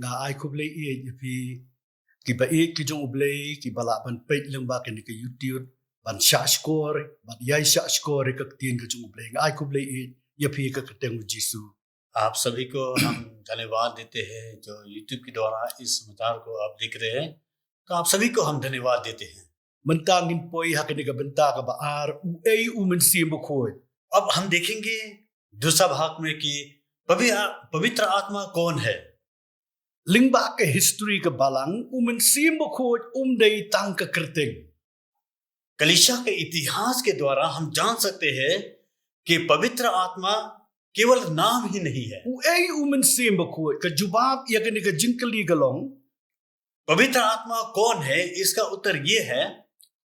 Nga ai kublay yapi ki ba ki jong ublay ki bala ban page lang ba kan ka YouTube ban sha score ban yai sha score ka tin ka jong ublay nga ai kublay yapi ka kateng jisu. आप सभी को हम धन्यवाद देते हैं जो YouTube के द्वारा इस समाचार को आप देख रहे हैं, तो आप सभी को हम धन्यवाद देते हैं। Mentangin poi hakani ka benta ka ba ar u ei u men sim khoi. अब हम देखेंगे दूसरा भाग में कि पवित्र आत्मा कौन है। Lingba ka history ka balang u men sim khoi dei tang ka kerteng. कलीसिया के इतिहास के द्वारा हम जान सकते हैं कि पवित्र आत्मा केवल नाम ही नहीं है। U ei u men sim khoi ka jubab ya ka jinkali galong. पवित्र आत्मा कौन है, इसका उत्तर ये है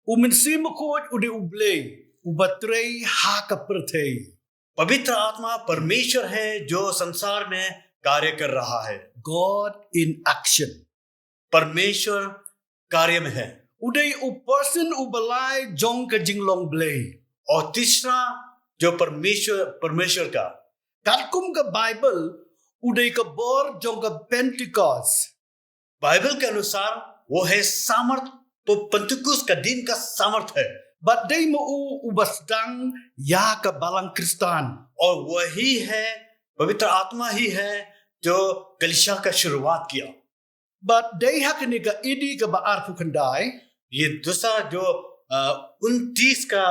U men sim khoi u de ublay u batrei ha ka perthei. पवित्र आत्मा परमेश्वर है जो संसार में कार्य कर रहा है। God in action. परमेश्वर कार्य में है। Udai u person u balai jong ka jinglong blay. और तीसरा जो परमेश्वर का Katkum ka Bible udai ka bor jong ka Pentecost. Bible के अनुसार वो है सामर्थ, तो पंतकुस का दिन का सामर्थ है। But day mo u ubasdang ya ka balang Kristan. और वही है, पवित्र आत्मा ही है जो कलीसिया का शुरुआत किया। But day hakani ka idi ka baar pukandai. ये दूसरा जो 29 का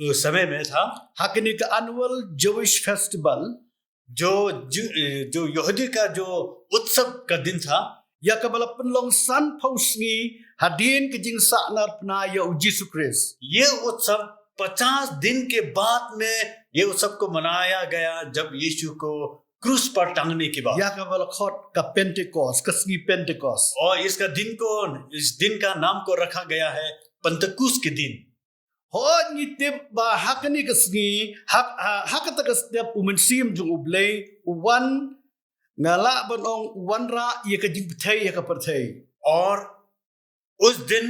समय में था, Hakani ka annual Jewish festival. जो यहूदी का जो उत्सव का दिन था, Ya ka balapan long san pausngi hadin ka jing sa'nar pna ya u Jesus Christ. ये उत्सव 50 दिन के बाद में ये उत्सव को मनाया गया जब यीशु को क्रूस पर टांगने के बाद। Ya ka balakot ka Pentecost, ka sngi Pentecost. और इस दिन का नाम को रखा गया है पंतकुस के दिन। Ho ngitip ba hakani ka sngi hakata ka step umensim jung ublay uwan ngala banong uwanra ye ka jing pthai ye ka perthai. और उस दिन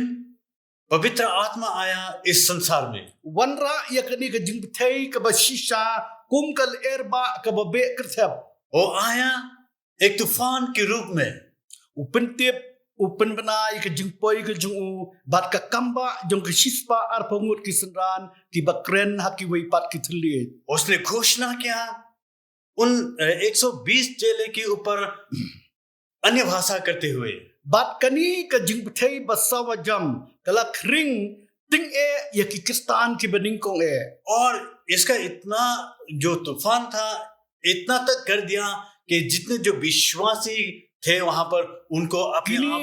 पवित्र आत्मा आया इस संसार में। Uwanra ye ka ni ka jing pthai ka ba shisha kum kal erba ka ba be kerthap. वो आया एक तूफान के रूप में। Upentip upen bana ye ka jing poi ka jung u bat ka kamba jong ka shispa ar pangut ki sanran ki ba kren haki wei pat ki thli. उसने घोषणा किया उन 120 चेले के ऊपर अन्य भाषा करते हुए। Bat kani ka jing pthai ba sawajam kala khring ting ye ki Kristan ki baning kong e. और इसका इतना जो तूफान था इतना तक कर दिया कि जितने जो विश्वासी थे वहां पर उनको अपने आप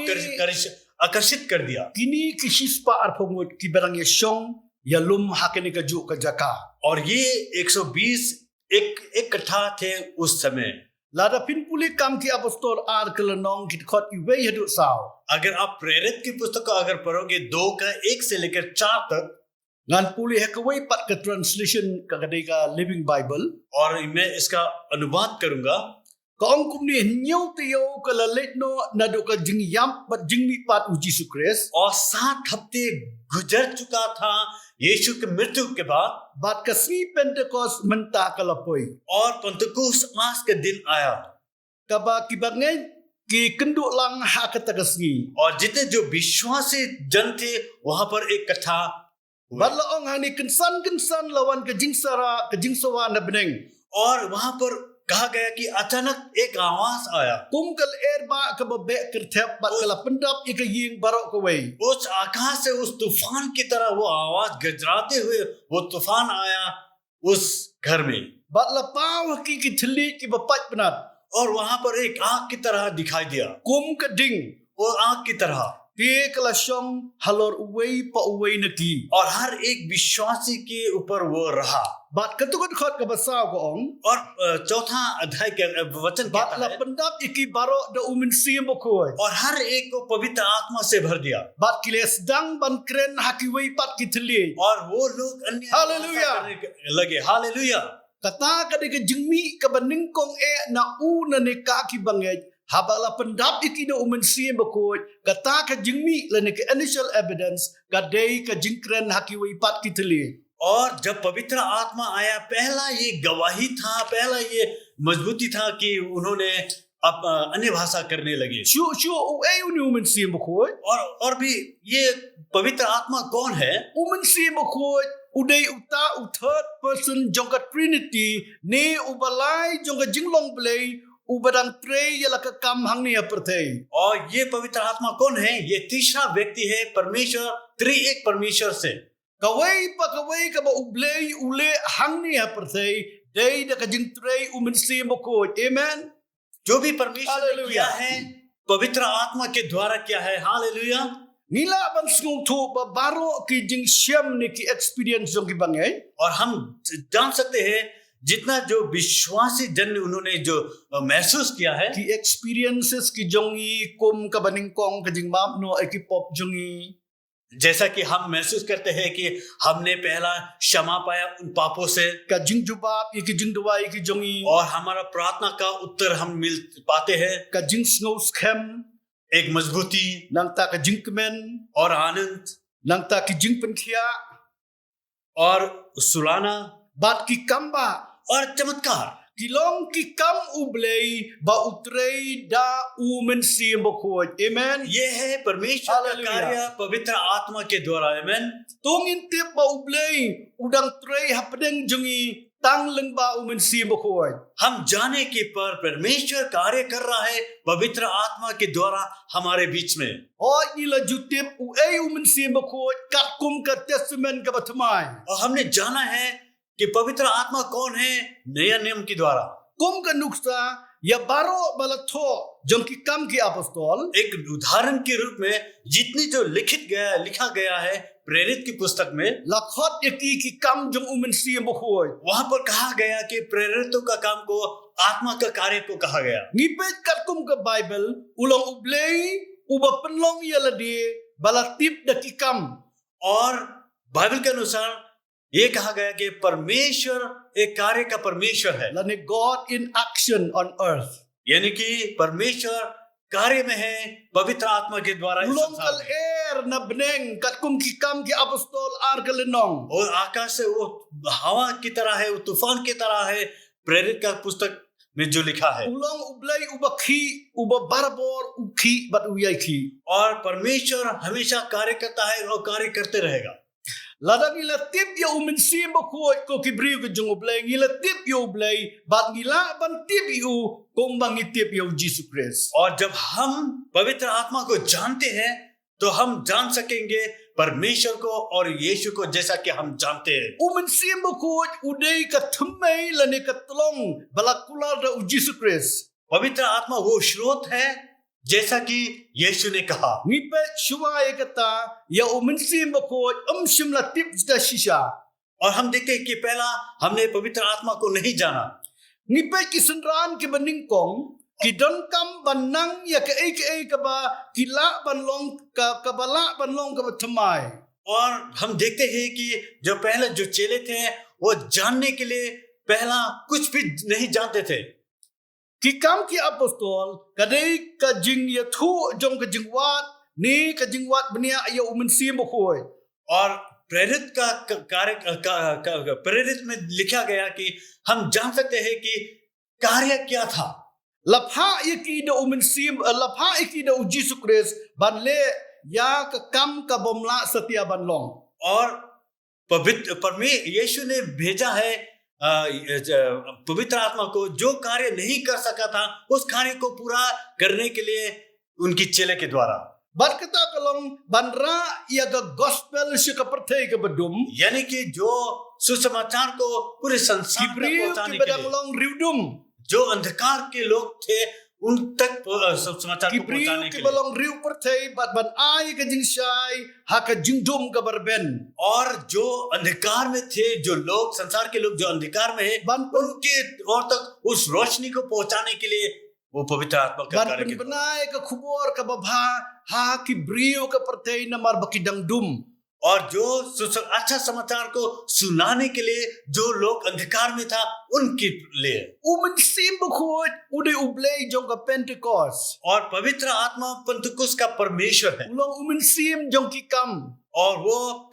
आकर्षित कर दिया। Kini ki shispa ar pangut ki barang ye shong ya lum hakani ka ju ka jaka. और ये 120 इकट्ठा थे उस समय। Lada pin puli kam ki apostol ar kelenong ki khot iwe hadu saw. अगर आप प्रेरित की पुस्तक को अगर पढ़ोगे 2 का 1 से लेकर 4 तक, Ngan puli hakawai pat ka translation ka kadai ka Living Bible. और मैं इसका अनुवाद करूंगा। Ka ong kum ni nyau tiyo ka lalit no nadu ka jing yam pat jing mi pat u Jesus Christ. और 7 हफ्ते गुजर चुका था यीशु की मृत्यु के बाद, Bat ka sni Pentecost menta ka lapoi. और पंतकुस आज के दिन आया। Ka ba ki bangai ki kenduk lang ha ka ta ka sni. और जितने जो विश्वासी जन थे वहां पर इकट्ठा हुए। Bat la ong hani kensan lawan ka jing sara ka jing sawa na beneng. और वहां पर कहा गया कि अचानक एक आवाज आया। Kum kal erba ka ba be kerthep bat kala pendap ika ying barok ka wei. उस आकाश से उस तूफान की तरह वो आवाज गजराते हुए वो तूफान आया उस घर में। Bat la pau ki ki thli ki ba pat penat. और वहां पर एक आग की तरह दिखाई दिया। Kum ka ding. वो आग की तरह, Ti kala shong halor uwei pa uwei na ki. और हर एक विश्वासी के ऊपर वो रहा। Bat ketukut khot ka basaw ko ong. और चौथा अध्याय के वचन Bat कहता la है, pendap iki barok da umin siem bokoi. और हर एक को पवित्र आत्मा से भर दिया। Bat kiles dang ban kren haki wei pat ki thli. और वो लोग अन्य हालेलुया। भाषा करने लगे। Hallelujah. Kata ka de ka jingmi ka baning kong e na u na ne ka ki bangai. habala pendap ikina umensi bakoi kata ka jingmi lene ke initial evidence ka dei ka jingkren haki wi pat kitli. और जब पवित्र आत्मा आया, पहला ये गवाही था, पहला ये मजबूती था कि उन्होंने अब अन्य भाषा करने लगे। Shu ai uni umensi bakoi और भी ये पवित्र आत्मा कौन है? umensi bakoi udai uta third person jongka trinity ne ubalai jongka jinglong blei ubadang trei yala ka kam hang ni aperthei. और ये पवित्र आत्मा कौन है? ये तीसरा व्यक्ति है परमेश्वर, त्रिएक परमेश्वर से। Kawai ka ba ublei ule hang ni aperthei dei da ka jing trei umensi bakoi. Amen. जो भी परमेश्वर ने हालेलुया। किया है पवित्र आत्मा के द्वारा किया है। Hallelujah. Nila ban sung thu ba baro ki jing syam ni ki experience jong ki bangai. और हम जान सकते हैं जितना जो विश्वासी जन उन्होंने जो महसूस किया है, Ki experiences ki jongi kum ka baning kong ka jing map no ai ki pop jongi. जैसा कि हम महसूस करते हैं कि हमने पहला क्षमा पाया उन पापों से, Ka jing jubab ki jing duai ki jongi. और हमारा प्रार्थना का उत्तर हम मिल पाते हैं, Ka jing snow scam एक मजबूती nang ta ka jing kemen और आनंद nang ta ki jing penkhia और सुलाना bat ki kamba और चमत्कार। kilong ki kam ublei ba utrei da umensi mbokoi. Amen. ये है परमेश्वर का हालेलुया। कार्य पवित्र आत्मा के द्वारा। आमेन। Tungin tip ba ublei udang trei hapdeng jongi tang leng ba umensi mbokoi. हम जाने के पर परमेश्वर कार्य कर रहा है पवित्र आत्मा के द्वारा हमारे बीच में। Oi nila jutip u ei umensi mbokoi kat kum ka testament ka batmai. और हमने जाना है कि पवित्र आत्मा कौन है नया नियम के द्वारा। Kum ka nuksa ya baro balatho jong ki kam ki apostol एक उदाहरण के रूप में जितनी जो लिखा गया है प्रेरित की पुस्तक में, lakhot yaki ki kam jong umensi mbokoi. वहां पर कहा गया कि प्रेरितों का काम को आत्मा का कार्य को कहा गया। Ngipet kat kum ka Bible ulang ublei uba penlong yaladi balatip da ki kam. और बाइबल के अनुसार ये कहा गया कि परमेश्वर एक कार्य का परमेश्वर है, Lani God in action on earth. यानी कि परमेश्वर कार्य में है पवित्र आत्मा के द्वारा इस Ulong संसार kal में। er na beneng kat kum ki kam ki apostol ar kalenong. और आकाश से वो हवा की तरह है, वो तूफान की तरह है प्रेरित का पुस्तक में जो लिखा है। Ulong ublei uba ki uba barbor ukhi bat uyai ki. और परमेश्वर हमेशा कार्य करता है और कार्य करते रहेगा। Lada ngila tip ya umensi mbokoi ko ki briu ke jong ublei ngila tip ya ublei bat ngila ban tip yu kombang tip ya Jesus Christ. और जब हम पवित्र आत्मा को जानते हैं तो हम जान सकेंगे परमेश्वर को और यीशु को जैसा कि हम जानते हैं। Umensi mbokoi udei ka thmei lani ka tlong balakula da Jesus Christ. पवित्र आत्मा वो स्रोत है जैसा कि यीशु ने कहा। Ngipe shua kata ya umensi mbokoi shimla tip da shisha. और हम देखते हैं कि पहला हमने पवित्र आत्मा को नहीं जाना। Ngipe kisenran ke beningkong ki don kam banang ya ke ei ka ba ki la ban long ka bala ban long ka thamai. और हम देखते हैं कि जो पहले जो चेले थे वो जानने के लिए पहला कुछ भी नहीं जानते थे। Ki kam ki apostol kadai ka jing ya thu jong ka jingwat ni ka jingwat benia ya umensi mbokoi. और प्रेरित का कार्य प्रेरित में लिखा गया कि हम जान सकते हैं कि कार्य क्या था। Lapha iki da umensi lapha iki da Jesus Christ ban le ya ka kam ka bomla setia ban long. और पवित्र यीशु ने भेजा है पवित्र आत्मा को, जो कार्य नहीं कर सका था उस कार्य को पूरा करने के लिए उनकी चेले के द्वारा। Bat kata kalong banra ya ga gospel shi ka perthai ka bedum यानी कि जो सुसमाचार को पूरे संसार तक kibriu पहुंचाने ki के bedang लिए, long riudum जो अंधकार के लोग थे उन तक समाचार को kibriu पहुंचाने ki के लिए। belong riu perthai bat ban ai ka jing shai ha ka jingdum ka barben और जो अंधकार में थे, जो लोग संसार के लोग जो अंधकार में है, ban उनके और तक उस रोशनी को पहुंचाने के लिए वो पवित्र आत्मा का ban कार्य pen किया। benai ka khubor ka babha ha kibriu ka perthai na mar bakidang dum और जो अच्छा समाचार को सुनाने के लिए जो लोग अंधकार में था उनके लिए, Umen sim bukhut ude ublay jong ka Pentecost. और पवित्र आत्मा पंतकुस का परमेश्वर है Ulong umen sim jong ki kam. और वो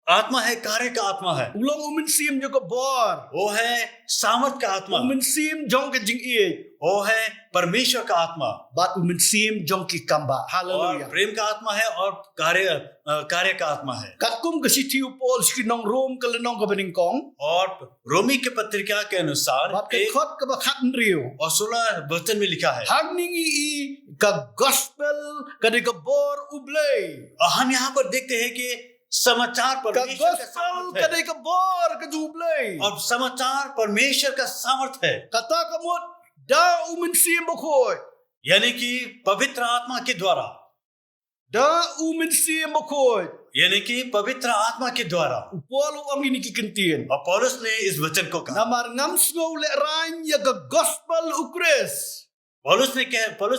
आत्मा है, कार्य का आत्मा है, Ulong umen sim jong ka bor. वो है सामर्थ का आत्मा, Umen sim jong ka jing ie. वो है परमेश्वर का आत्मा, Bat umen sim jong ki kam ba. और Hallelujah. प्रेम का आत्मा है और कार्य ka आत्मा है। Kakum ka sitiu Paul skinong Rome ka lenong ka beningkong. और रोमी के पत्रिका के अनुसार Bat ka एक khot ka ba khat nriu. और 16 वचन में लिखा है, Hang ningi i ka gospel ka de ka bor ublay. और हम यहाँ पर देखते हैं कि समाचार Ka परमेश्वर का gospel सामर्थ ka है, de ka bor ka jublay. और समाचार परमेश्वर का सामर्थ है, Kata kamot da umen sim bukhut. यानी कि पवित्र आत्मा के द्वारा, Da umen sim bukhut. यानी कि पवित्र आत्मा के द्वारा। Paul ang ini kikintin. और पौलुस ने इस वचन को कहा, Namar ngam snow le rain ya ka gospel ukres. पौलुस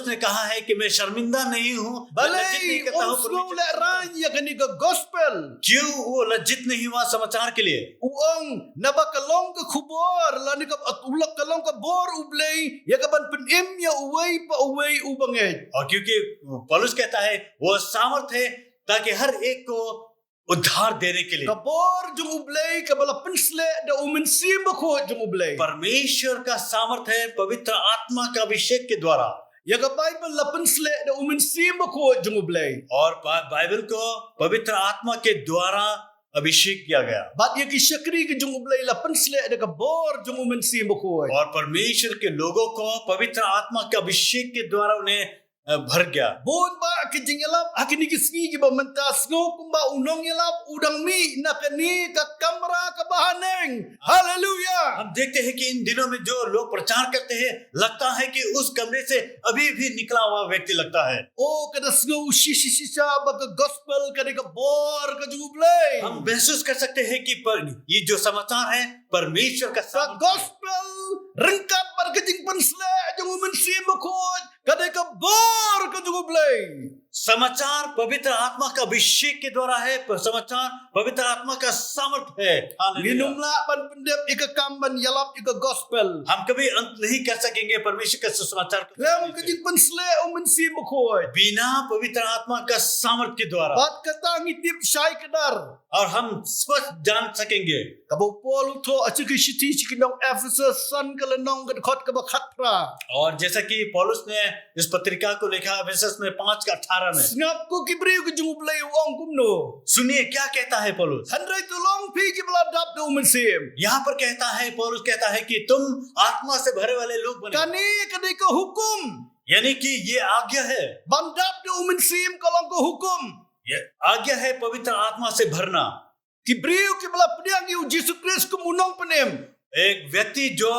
ने कहा है कि मैं शर्मिंदा नहीं हूँ, मैं लज्जित नहीं Balay करता हूँ on snow परमेश्वर le के rain ya ka ni ka gospel. क्यों वो लज्जित नहीं हुआ समाचार के लिए? Uang nabakalong ka khubor la ni ka atulak kalong ka bor ublay ya ka ban penim ya uway pa uway ubanged. और क्योंकि पौलुस कहता है वो सामर्थ है ताकि हर एक को उद्धार देने के लिए। Ka bor jung ublay ka bala pensle da umen sim bukhut jung ublay. परमेश्वर का सामर्थ है पवित्र आत्मा का अभिषेक के द्वारा, Ya ka Bible la pensle da umen sim bukhut jung ublay. और बाइबल को पवित्र आत्मा के द्वारा अभिषेक किया गया, Bat ya ki syakri ke jung ublay la pensle da ka bor jung umen sim bukhut. और परमेश्वर के लोगों को पवित्र आत्मा के अभिषेक के द्वारा उन्हें भर गया। Bon ba ke jing yalap akini ki sngi ki ba mentas no kumba unong yalap udang mi na kani ka kamera ka bahaneng. Hallelujah. हम देखते हैं कि इन दिनों में जो लोग प्रचार करते हैं लगता है कि उस कमरे से अभी भी निकला हुआ व्यक्ति लगता है। Oh kada snow shisha ba ka gospel ka de ka bor ka jung ublay. हम महसूस कर सकते हैं कि ये जो समाचार है परमेश्वर का Ka सामर्थ है। gospel rengkap bar ke jing pensle jung umen sim bukhut ka de ka bor ka jung ublay. समाचार पवित्र आत्मा का अभिषेक के द्वारा है, समाचार पवित्र आत्मा का सामर्थ है। Hallelujah. Minumla ban pendep ika kam ban yalap ika gospel. हम कभी अंत नहीं कर सकेंगे परमेश्वर का सुसमाचार को Lem ke jing pensle umen sim bukhut. बिना पवित्र आत्मा का सामर्थ के द्वारा, Bat kata ngitip syai kedar. और हम स्पष्ट जान सकेंगे। Kabo Paul utho achiki shiti chikinong Ephesus san kalenong kadkhot kaba khatra. और जैसा कि पौलुस ने इस पत्रिका को लिखा एफेसस में 5:18 में, Snap ko kibriu ke jung ublay uang kumno. सुनिए क्या कहता है पौलुस। Handrai tulong pi ki bladap de umen sim. यहाँ पर कहता है, पौलुस कहता है कि तुम आत्मा से भरे वाले लोग बने, Kani kadai ka hukum. यानी कि ये आज्ञा है, Bandap de umen sim kalong ka hukum. ये आज्ञा है पवित्र आत्मा से भरना। Kibriu ki bla pediang yu Jesus Christ kumunong penem. एक व्यक्ति जो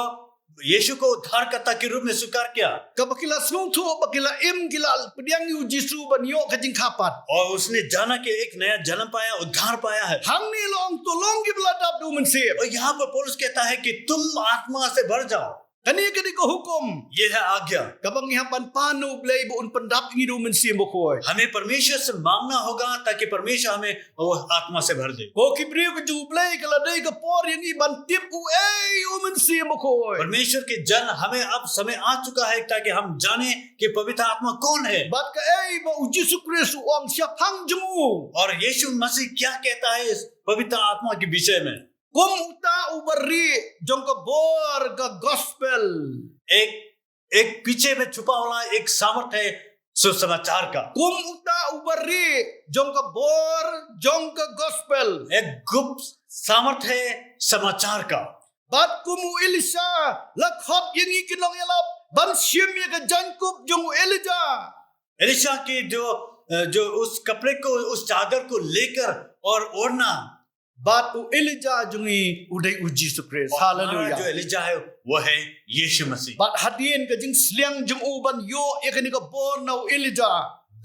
यीशु को उद्धारकर्ता के रूप में स्वीकार किया Kabakila snung tho bakila im gila pediang yu Jesus ban yo ka jing kapat. और उसने जाना कि एक नया जन्म पाया, उद्धार पाया है। Hang ni long tulong ki bladap de umen sim. और यहाँ पर पौलुस कहता है कि तुम आत्मा से भर जाओ, Kani kadai ka hukum. ये है आज्ञा। Kabang ihapan panu blay bu un pendap ngi umen sim bukoy. हमें परमेश्वर से मांगना होगा ताकि परमेश्वर हमें वो आत्मा से भर दे। Ko kibriu ke jung blay kala dai ka por yang i ban tip u umen sim bukoy. परमेश्वर के जन हमें अब समय आ चुका है ताकि हम जाने कि पवित्र आत्मा कौन है Bat ka ba u Jesus Christ uang siap hang jemu. और यीशु मसीह क्या कहता है इस पवित्र आत्मा के विषय में। Kum uta ubari jong ka bor ka gospel. एक पीछे में छुपा हुआ एक सामर्थ है सुसमाचार का, Kum uta ubari jong ka bor jong ka gospel. एक गुप्त सामर्थ है समाचार का। Bat kumu Elisha lakhot yang i kinong yalap ban sim ya ka Jacob jong Elijah. Elisha की जो उस कपड़े को, उस चादर को लेकर और ओढ़ना, Bat u Elijah jong i udai u Jesus Christ. और हमारा जो Hallelujah. एलिजा है वो है यीशु मसीह। Bat hadien ka jing sliang jong u ban yo ya ka ni ka bor na u Elijah.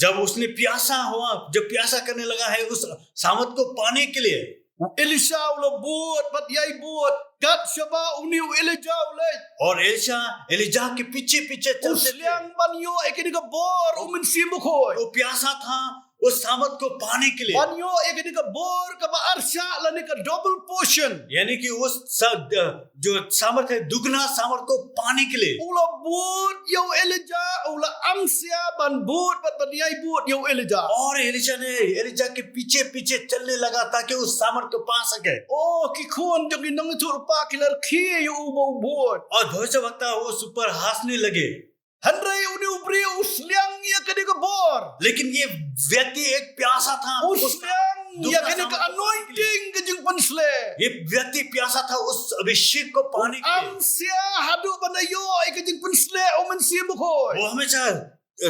जब उसने प्यासा हुआ, जब प्यासा करने लगा है उस सामर्थ को पाने के लिए, U Elisha ulo buat bat yai buat kat syaba uni u Elijah ulai. और एलिजा के पीछे पीछे चलते थे। Usliang ban yo ekini ka bor umen sim bukoy. वो प्यासा था, उस सामर्थ को पाने के लिए, Banyo ega ni ka bor ka ba arsha la ni ka double portion. यानी कि उस जो सामर्थ है दुगना सामर्थ को पाने के लिए, Ula but yo Elijah, ula amsia ban but bat banyai but yo Elijah. और एलिजा के पीछे पीछे चलने लगा ताकि उस सामर्थ को पा सके। Oh ki khon jong ni nang tur pa kilar khi yo ubo but. और भविष्यवक्ता उस ऊपर हंसने लगे। Handrai uni ubri usliang ya ka ni ka bor. लेकिन ये व्यक्ति एक प्यासा था, उस Usliang ya ka ni ka anointing ka jing pansle. ये व्यक्ति प्यासा था उस अभिषेक को पाने के लिए। Amsia hadu banayo ka jing pansle o man si mo koy. वो हमेशा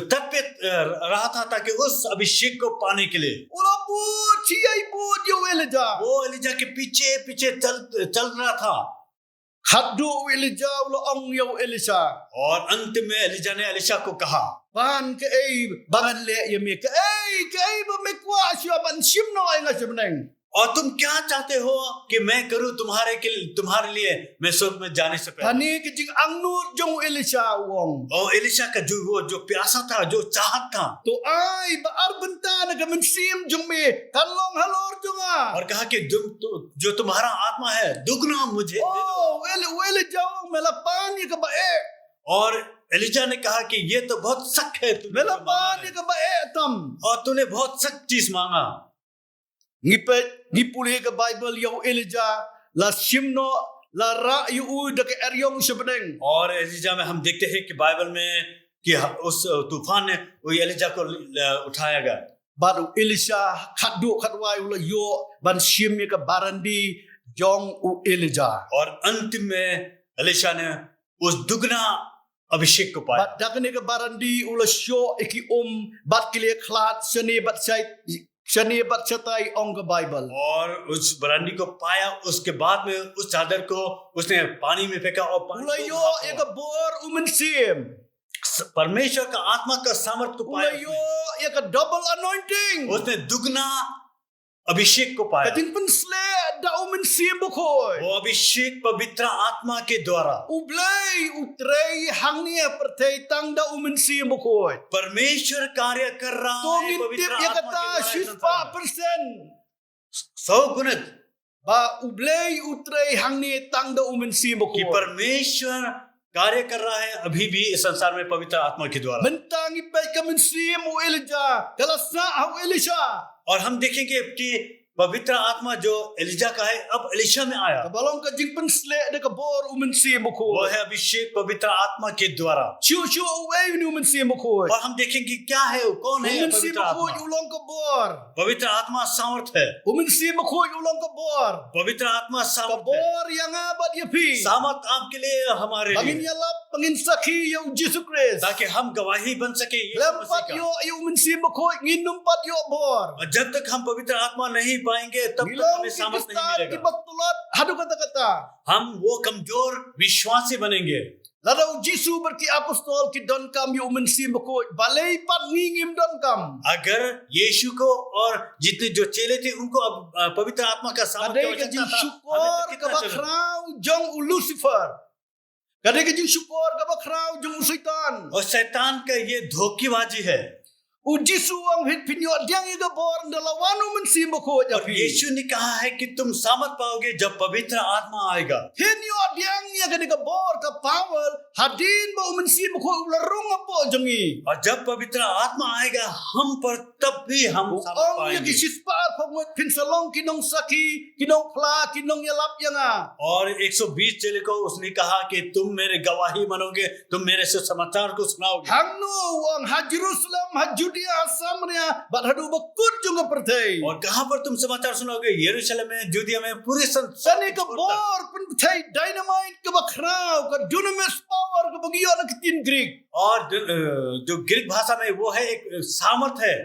तट पे रहा था ताकि उस अभिषेक को पाने के लिए। Ula but chiyai but yo Elijah. वो एलिजा के पीछे पीछे चल रहा था। Hadu Elijah ula ong yo Elisha. और अंत में एलिजा ने एलिशा को कहा, Ban ke bangan le ye me ke ba me kwa sya ban sim no ai nga sebeneng. और तुम क्या चाहते हो कि मैं करूं तुम्हारे लिए? मैं स्वर्ग में जाने से पहले। Tani ke jing angnur jong Elisha wong. और एलिशा का जो प्यासा था, जो चाहत था, To ai ba ar benta na ka men sim jong me kalong halor jong a. और कहा कि जो तुम्हारा आत्मा है दुगना मुझे दे दो। Oh Elijah wong mela pan ye ka ba e. और एलिजा ने कहा कि ये तो बहुत सख्त है, तूने Mela जो मांगा pan है। ye ka ba e tam. और तूने बहुत सख्त चीज मांगा। Ngipuli ka Bible yo Elijah la simno la ra yu de ke eryong sebeneng. और एलिजा में हम देखते हैं कि बाइबल में कि उस तूफान ने वो एलिजा को उठाया गया। Baru Elisha khadu khadwai ula yo ban sim ye ka barandi jong u Elijah. और अंत में एलिशा ने उस दुगना अभिषेक को पाया। Bat dakne ka barandi ula syo iki bat kile khlat shani bat chatai ong ka Bible. और उस बरांडी को पाया, उसके बाद में उस चादर को उसने पानी में फेंका और पानी Ula को yo भाप ye हुआ। ka bor umen sim. परमेश्वर का आत्मा का सामर्थ को Ula पाया yo उसने। ye ka double anointing. उसने दुगना अभिषेक को पाया। Kading pensle da umen sim bokoy. वो अभिषेक पवित्र आत्मा के द्वारा Ublay utrei hangnia pertei tang da umen sim bokoy. परमेश्वर कार्य कर रहा To है ngintip पवित्र ye आत्मा kata के द्वारा इस संसार में। 6% 100 गुणित ba ublay utrei hangnia tang da umen sim कि bokoy. परमेश्वर कार्य कर रहा है अभी भी इस संसार में पवित्र आत्मा के द्वारा। Mentang ipay ka men sim u Elijah. Kalasa au Elisha. और हम देखेंगे कि पवित्र आत्मा जो एलिजा का है अब एलिशा में आया। Kabalong ka jing pensle de ka bor umen sim वो bokoy. है अभिषेक पवित्र आत्मा के द्वारा। Chu uway ni umen sim bokoy. और हम देखेंगे क्या है, कौन है Umen sim पवित्र bokoy आत्मा। ulong ka bor. पवित्र आत्मा सामर्थ है। Umen sim bokoy ulong ka bor. पवित्र आत्मा Ka सामर्थ है। bor yang abat ye pi. सामर्थ आपके लिए हमारे Pangin लिए, yalap pangin sakhi yo Jesus Christ. ताकि हम गवाही बन सके यीशु Lempat मसीह yo का। yo umen sim bokoy nginum pat yo bor. और जब तक हम पवित्र आत्मा नहीं पाएंगे तब तक Bilang हमें सामर्थ नहीं kita मिलेगा। kibatulat hadu kata-kata. हम वो कमजोर विश्वासी बनेंगे। Ladau Jisu berki apostol ki don kam yo umen sim bokoy. Balay pat ngingim don kam. अगर यीशु को और जितने जो चेले थे उनको अब पवित्र आत्मा का सामर्थ की Kadai ka आवश्यकता jing था, syukur हमें तो ka कितना चाहिए? bakraw jong u Lucifer. Kadai ka jing syukur ka bakraw jong u Satan. और शैतान का ये धोखेबाजी है। U Jisu ang hit pinyo diang iga bor dalawan umen sim bokoy और api. यीशु ने कहा है कि तुम सामर्थ पाओगे जब पवित्र आत्मा आएगा। Hinyo diang ya ka ka bor ka power hadin ba umen sim bokoy ularong apo jongi. और जब पवित्र आत्मा आएगा हम पर तब भी हम सामर्थ Ang ya पाएंगे। ki sispa pamot pinsalong kinong saki kinong pla kinong yalap yanga. और 120 चेले को उसने कहा कि तुम मेरे गवाही बनोगे, तुम मेरे से समाचार को सुनाओगे। Hangno ang ha Jerusalem ha Judea ha Samaria bat hadu bakut jonga pertei. और कहां पर तुम समाचार सुनाओगे? यरूशलेम में, जूदिया में, पूरे संसार Sani में ka छोड़ तक। bor pertei dynamite ka bakraw ka dunamis power ka bagiyo na kitin Greek. और जो ग्रीक भाषा में वो है एक सामर्थ है।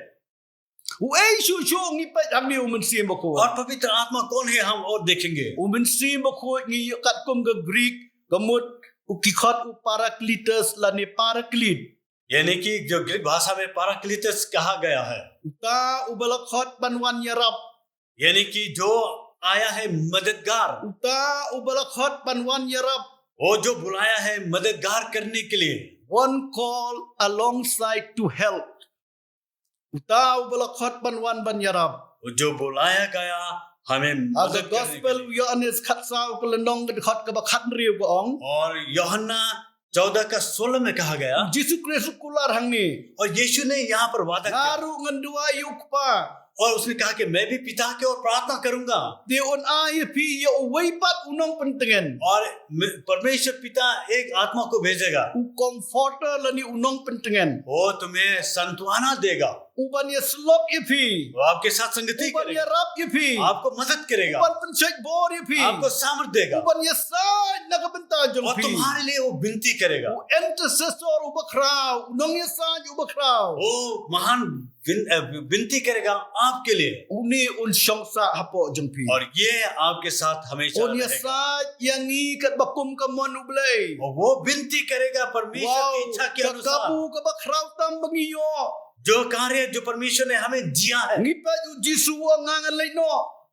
Uay shushu ngipat ang ni umen sim bokoy. और पवित्र आत्मा कौन है हम और देखेंगे। Umen sim bokoy ngi kat kum ka Greek gamut ukikot u parakletos la ne paraklit. यानी कि जो ग्रीक भाषा में पाराक्लीटस कहा गया है, Uta ubalakot banwan yarap. यानी कि जो आया है मददगार, Uta ubalakot banwan yarap. वो जो बुलाया है मददगार करने के लिए। One call alongside to help. Utau balakot banwan ban yarab. जो बुलाया गया हमें Aga मदद करने के gospel लिए। Yohanes khatsau kelenong ke khot ke bakhat riu ke ong. और यूहन्ना 14:16 में कहा गया Jesus Kristus kular hang ni. और यीशु ने यहाँ पर वादा किया Ngaru ngan dua yukpa. और उसने कहा कि मैं भी पिता की ओर प्रार्थना करूंगा Dia on ay pi ya uwaipat unong pentengen. और परमेश्वर पिता एक आत्मा को भेजेगा U comforter lani unong pentengen. वो तुम्हें संत्वना देगा Uban ya slop ya pi. वो आपके साथ संगति Uban ya करेगा rap ya pi. आपको मदद करेगा Uban pensyek bor ya pi. आपको सामर्थ देगा Uban ya saj nakabenta jong और pi. तुम्हारे लिए वो विनती करेगा U intercessor ubakraw. Unong ya saj ubakraw. वो महान विनती करेगा आपके लिए Uni un syongsa hapo jong pi. और ये आपके साथ हमेशा Un ya रहेगा saj yang ni kat bakum kamon ublay. और वो विनती करेगा परमेश्वर की Wow, इच्छा के अनुसार kakabu ka bakraw tam bangiyo. जो कार्य जो परमेश्वर ने हमें दिया है Ngipa yu jisu wa ngangan lay no.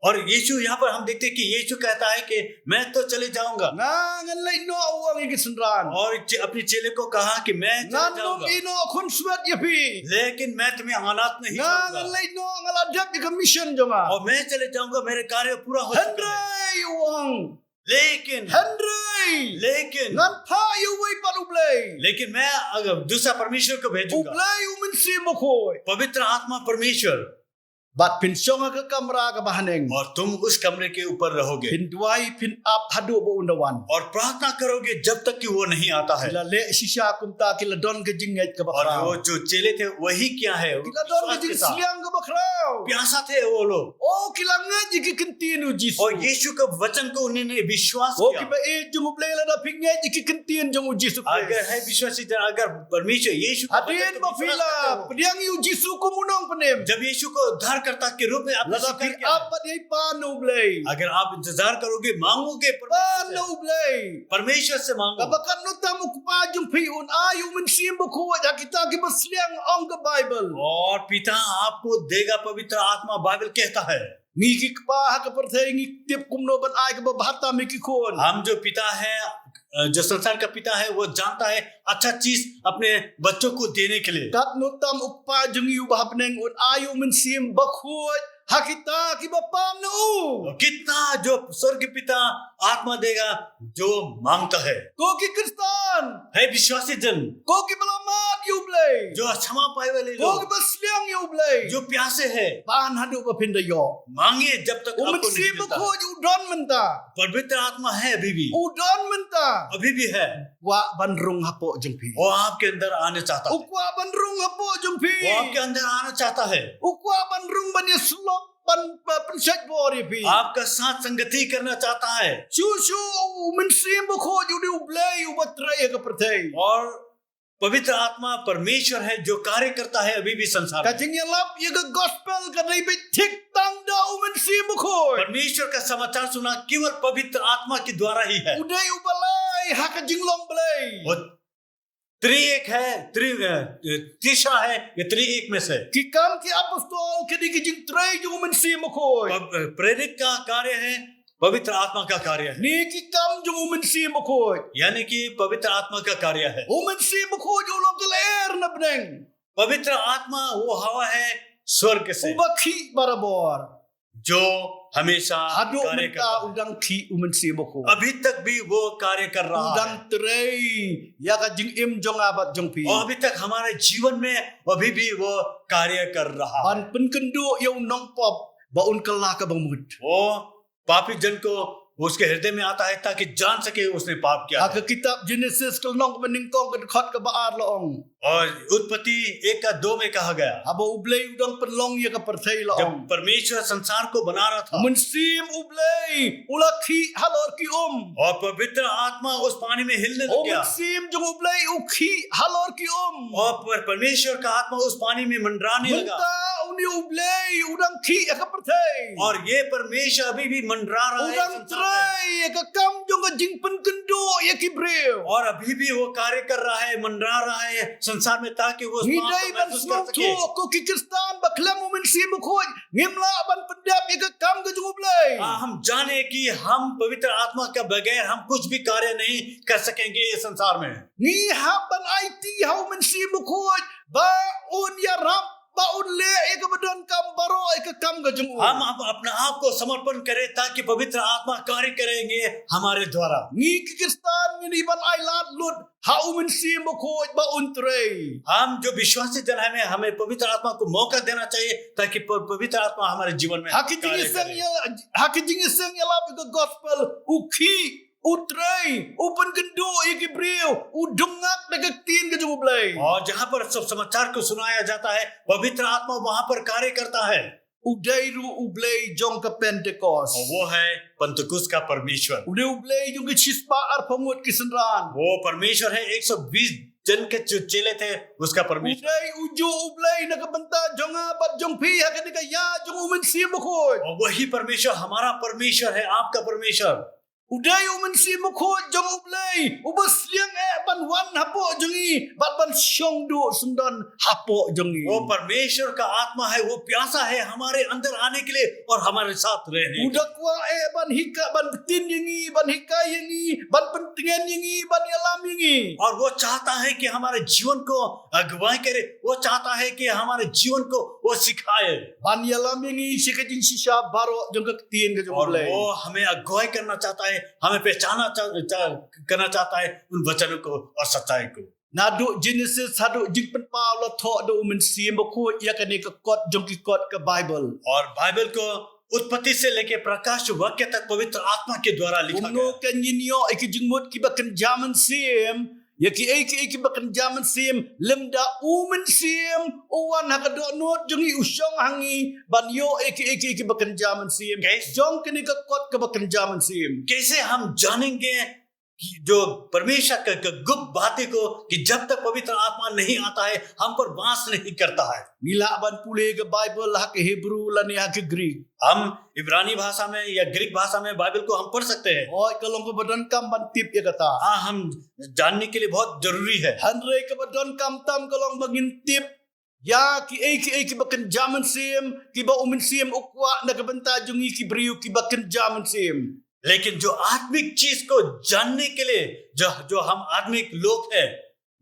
और यीशु यहाँ पर हम देखते हैं कि यीशु कहता है कि मैं तो चले जाऊंगा Ngangan lay no uang ikisenran. और अपने चेले को कहा कि मैं चले Nganong जाऊंगा ino kun swat ya pi. लेकिन मैं तुम्हें अनाथ नहीं Ngangan छोड़ूंगा lay no ngaladap ya mission jonga. और मैं चले जाऊंगा मेरे कार्य पूरा हो चुका है Henry uang. लेकिन Henry. लेकिन Ngan pa yu wai pat ublay. लेकिन मैं अगर दूसरा परमेश्वर को भेजूंगा Ublay umin si mokoy. पवित्र आत्मा परमेश्वर Bat pin syonga ke kamera ke bahaneng. और तुम उस कमरे के ऊपर रहोगे Pin duai pin up hadu bo undawan. और प्रार्थना करोगे जब तक कि वो नहीं आता है Kila le shisha kumta kila don ke jinget ke और वो bakraw. जो चेले थे वही क्या है Kila don ke विश्वास के jing साथ siliang ke bakraw. प्यासा थे वो लोग Oh kila ngaji ke kentinu jisu. और यीशु के वचन को उन्होंने विश्वास Oh किया kiba jung ublay la da pinget ke kentien jung jisu. अगर है विश्वासी जन अगर परमेश्वर यीशु का वचन Hadin को ba विश्वास fila करते हो, pediang yu jisu ko munong penem. जब यीशु को उद्धारकर्ता के रूप में आपने La da स्वीकार pin किया है, apa dei panu ublay. अगर आप इंतजार करोगे मांगोगे Panu ublay. परमेश्वर से मांगो Kabakan no tamu kupa jung piun ayu min sim ko ja kita ki basliang ong ke Bible. और पिता आपको देगा पवित्र आत्मा बाइबल कहता है Ngi ki kpa ha ka perthai ngi tip kumno ban ai ka bahata mi ki kon. हम जो पिता है जो संसार का पिता है वो जानता है अच्छा चीज अपने बच्चों को देने के लिए Kat no tam ukpa jung yu bahapneng un ayu min sim bakhut hakita ki bapam no. और कितना जो स्वर्ग पिता आत्मा देगा जो मांगता है Ko ki Kristan. विश्वासी जन Ko ki belamat yu blay. जो क्षमा पाए वाले Ko ki लोग basliang yu blay. जो प्यासे है Pan hadu ba pinda yo. मांगिए जब तक Umin आपको नहीं sim मिलता bakhut yu don menta. पवित्र आत्मा है अभी भी Udon menta. अभी भी है Wa bandrung hapo jung pi. वो आपके अंदर आने चाहता है Ukwa bandrung hapo jung pi. वो आपके अंदर आना चाहता है Ukwa bandrung ban ya slop ban pensat bori pi. आपका साथ संगति करना चाहता है Susu min sim ko ju di ublay u batray ka perthai. और पवित्र आत्मा परमेश्वर है जो कार्य करता है अभी भी संसार में Kajing ya lap ya ka gospel ka dai bi tik tang da u min sim ko. परमेश्वर का समाचार सुना केवल पवित्र आत्मा के द्वारा ही है Uday u balay ha ka jinglong balay. वो त्रिएक है तीसरा है ये त्रिएक में से Ki kam ki apostol ki di ki jing tray ju min sim ko. प्रेरित का कार्य है पवित्र आत्मा का कार्य है Ni ki kam ju min sim ko. यानी कि पवित्र आत्मा का कार्य है U min sim ko ju lo ka ler na bneng. पवित्र आत्मा वो हवा है स्वर्ग से Ubakhi barabor. जो हमेशा Hadu कार्य menta करता है udang ki umen si boko. अभी तक भी वो कार्य कर रहा है Udang tray ya ka jing im jong abat jong pi. और अभी तक हमारे जीवन में अभी भी वो कार्य कर रहा है Ban pen kendo ya unong pop ba un kala ka bangmut. वो पापी जन को उसके हृदय में आता है ताकि जान सके उसने पाप किया है। Aka kitab Genesis kalnong bening kong ka khot ka baar loong. और उत्पत्ति 1:2 में कहा गया Aba ublay udang penlong ya ka perthai जब loong. परमेश्वर संसार को बना रहा था Umen sim ublay ulakhi halor ki और पवित्र आत्मा उस पानी में हिलने लग गया Umen sim jong ublay ukhi halor ki और परमेश्वर का आत्मा उस पानी में मंडराने लगा Menta uni ublay udang ki ya ka perthai. और ये परमेश्वर अभी भी मंडरा रहा है Udang संसार में। tray ya ka kam jong ka jing pen kendo ya ki breu. और अभी भी वो कार्य कर रहा है मंडरा रहा है संसार में ताकि वो उस पाप Ngidai को ban महसूस smok कर tu सके ko ki Kristan ba klam umen sim ko ngimla ban pendap ya ka kam ka jong ublay. हम जाने कि हम पवित्र आत्मा के बगैर हम कुछ भी कार्य नहीं कर सकेंगे इस संसार में Ni ha ban IT ha umen sim ko ba un ya rap ba unle ek badon kam baro ek kam ga jung हम अपने आप को समर्पण करें ताकि पवित्र आत्मा कार्य करेंगे हमारे द्वारा। ni Kristan ni ban ai lat lut ha umen sim ba khoj ba untre हम जो विश्वासी जन हैं हमें पवित्र आत्मा को मौका देना चाहिए ताकि पवित्र आत्मा हमारे जीवन में कार्य करे। hakijing iseng ya lab the gospel ukhi utrai open gendo ikibril udungak dagak tin ke jung blai और जहाँ पर सब समाचार को सुनाया जाता है पवित्र आत्मा वहाँ पर कार्य करता है। udairu ublay jong ka Pentecost और वो है पंतकुस का परमेश्वर। ude ublay jong ke chispa ar pamut kisenran वो परमेश्वर है 120 जन के जो चेले थे उसका परमेश्वर। udai uju ublay na ka banta jonga bat jong phi ha ka ya jong umen sim khoj और वही परमेश्वर हमारा परमेश्वर है, आपका परमेश्वर। udai umen sim khoj jong ublay ubas liang ban wan hapo jongi bat ban shong du sundan hapo jongi वो परमेश्वर का आत्मा है, वो प्यासा है हमारे अंदर आने के लिए और हमारे साथ रहने। udakwa ban hika ban tin yangi ban hika yangi ban pentingan yangi ban yalam yangi और वो चाहता है कि हमारे जीवन को अगुवाई करे, वो चाहता है कि हमारे जीवन को वो सिखाए ban yalam yangi sikajing sisa baro jong ka tin ke jong और ublay वो हमें अगुवाई करना चाहता है, हमें पहचाना करना चाहता है उन वचनों को और सच्चाई को। Nadu Genesis hadu jing pen Paulo tho do umen sim ko ya kani ka kot jong ki kot ka Bible और बाइबल को उत्पत्ति से लेके प्रकाश वाक्य तक पवित्र आत्मा के द्वारा लिखा umno गया। kan yinyo iki jingmut ki bakan jaman sim ya ki iki bakan jaman sim lemda umen sim owan hakado not jongi usong hangi ban yo iki bakan jaman sim Guys. jong kani ka kot ka bakan jaman sim कैसे हम जानेंगे कि जो परमेश्वर का गुप्त बातें को कि जब तक पवित्र आत्मा नहीं आता है हम पर वास नहीं करता है। nila ban pule ka Bible ha ke Hebrew lan ya ke Greek हम इब्रानी भाषा में या ग्रीक भाषा में बाइबल को हम पढ़ सकते हैं। oi kalong ko badan kam ban tip ya kata हाँ, हम जानने के लिए बहुत जरूरी है। Hanre ka badon kam tam kalong bagin tip ya ki bakan jaman sim ki ba umin sim ukwa na kabanta jungi ki briu ki bakan jaman sim लेकिन जो आत्मिक चीज को जानने के लिए जो हम आत्मिक लोग हैं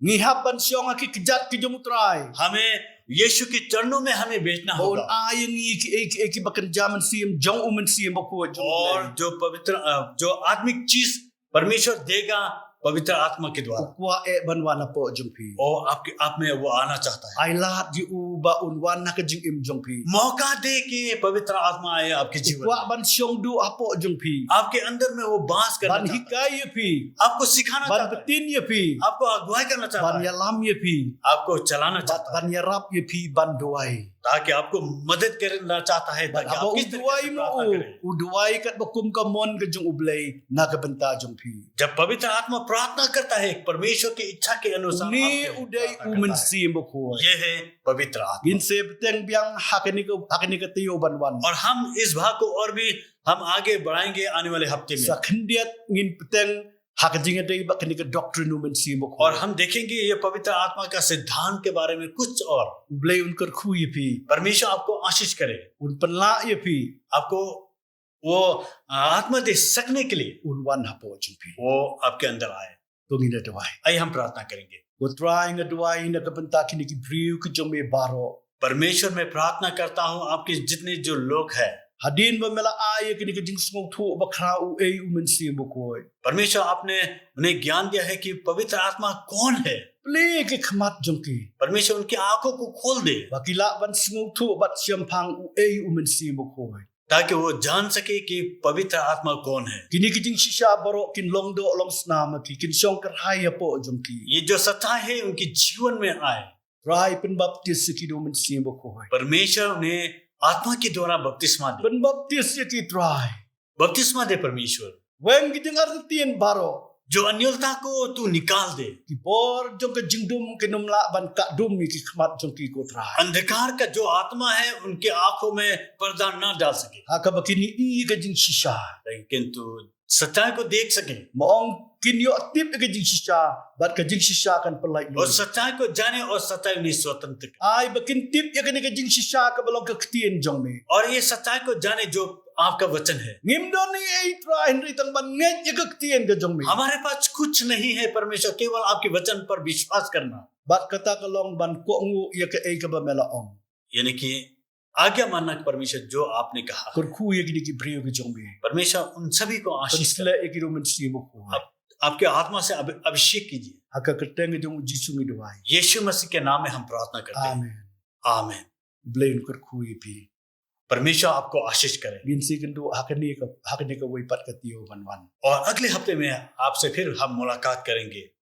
ni haban siong ki kejat ki jomutrai हमें यीशु के चरणों में हमें बेचना bon होगा। ayang ki bakan jaman sim jong umin sim bako और जो पवित्र जो आत्मिक चीज परमेश्वर देगा पवित्र आत्मा के द्वारा ukwa ban wana po jongpi और आपके आप में वो आना चाहता है। ai lat ji u ba un wan na ka jing im jongpi मौका दे कि पवित्र आत्मा आए आपके जीवन ukwa में, ban siong du apo jongpi आपके अंदर में वो बास करना ban चाहता है, hikai ye pi आपको सिखाना ban चाहता है, betin ye pi आपको अगुवाई करना चाहता ban है, yalam ye pi आपको चलाना चाहता है, ban yarap ye pi ban doai ताकि आपको मदद करना चाहता है ताकि Aba आप किस तरीके uduai से mo प्रार्थना करें। uduai kat bakum ka mon ka jong ublay na ka banta jong pi जब पवित्र आत्मा प्रार्थना करता है परमेश्वर की इच्छा के अनुसार ni आपके udai प्रार्थना umen करता है। sim bako ये है पवित्र आत्मा। gin se beteng biang hakani ka tiyo ban wan और हम इस भाग को और भी हम आगे बढ़ाएंगे आने वाले हफ्ते में। sa khendiat ngin beteng hakajing dai bakani ka doctrine umen sim bako और हम देखेंगे ये पवित्र आत्मा का सिद्धांत के बारे में कुछ और। ublay unkar khu ye pi परमेश्वर आपको आशीष करे, un panla ye pi आपको वो आत्मा दे सकने के लिए un wan hapo jong pi वो आपके अंदर आए। to ngin dawai आइए हम प्रार्थना करेंगे। go trying dawai na ka banta kini ki briu ki jong me baro परमेश्वर मैं प्रार्थना करता हूँ आपके जितने जो लोग हैं hadin ba mela ay kini ka jing smong thu bakra u ei umen sim bako परमेश्वर आपने उन्हें ज्ञान दिया है कि पवित्र आत्मा कौन है। ple ke khmat jong ki परमेश्वर उनकी आंखों को खोल दे bakila ban smong thu bat siam phang u ei umen sim bako ताकि वो जान सके कि पवित्र आत्मा कौन है। kini ki jing shisha baro kin long do long snam ki kin song kar hai apo jong ki ये जो सच्चाई है उनके जीवन में आए। rai pen baptis ki do men sim bako परमेश्वर उन्हें आत्मा के द्वारा बपतिस्मा दे, pen baptis ki try बपतिस्मा दे परमेश्वर। wen ki jing artien baro जो अन्योलता को तू निकाल दे, ki bor jong ka jing dum ke num la ban ka dum ki khmat jong ki ko try अंधकार का जो आत्मा है उनके आंखों में पर्दा न डाल सके, ha ka bakini i ka jing shisha लेकिन तू सच्चाई को देख सके mong kin yo tip ka jing shisha bat ka jing shisha kan pelai और सच्चाई को जाने और सच्चाई उन्हें स्वतंत्र करे। ai bakin tip ya ka jing shisha ka balong ka ktien jong me और ये सच्चाई को जाने जो आपका वचन है। ngim do ni ei try henry tang ban nge ya ka ktien ka jong me हमारे पास कुछ नहीं है परमेश्वर, केवल आपके वचन पर विश्वास करना। bat kata ka long ban ko ngu ya ka ei ka ba mela ong यानी कि आज्ञा मानना परमेश्वर जो आपने कहा, Kor khu ye gini ki brio ki jong bi. परमेश्वर उन सभी को Kon आशीष sila e giro men si mo ko. आपके आत्मा से अभिषेक कीजिए। Haka keteng jong Jisu mi doai. यीशु मसीह के नाम में हम प्रार्थना करते हैं, Amen. आमीन। Blain kor khu ye pi. परमेश्वर आपको आशीष करे। Gin si kendo hakani ka wai pat ka tio ban ban. और अगले हफ्ते में आपसे फिर हम मुलाकात करेंगे।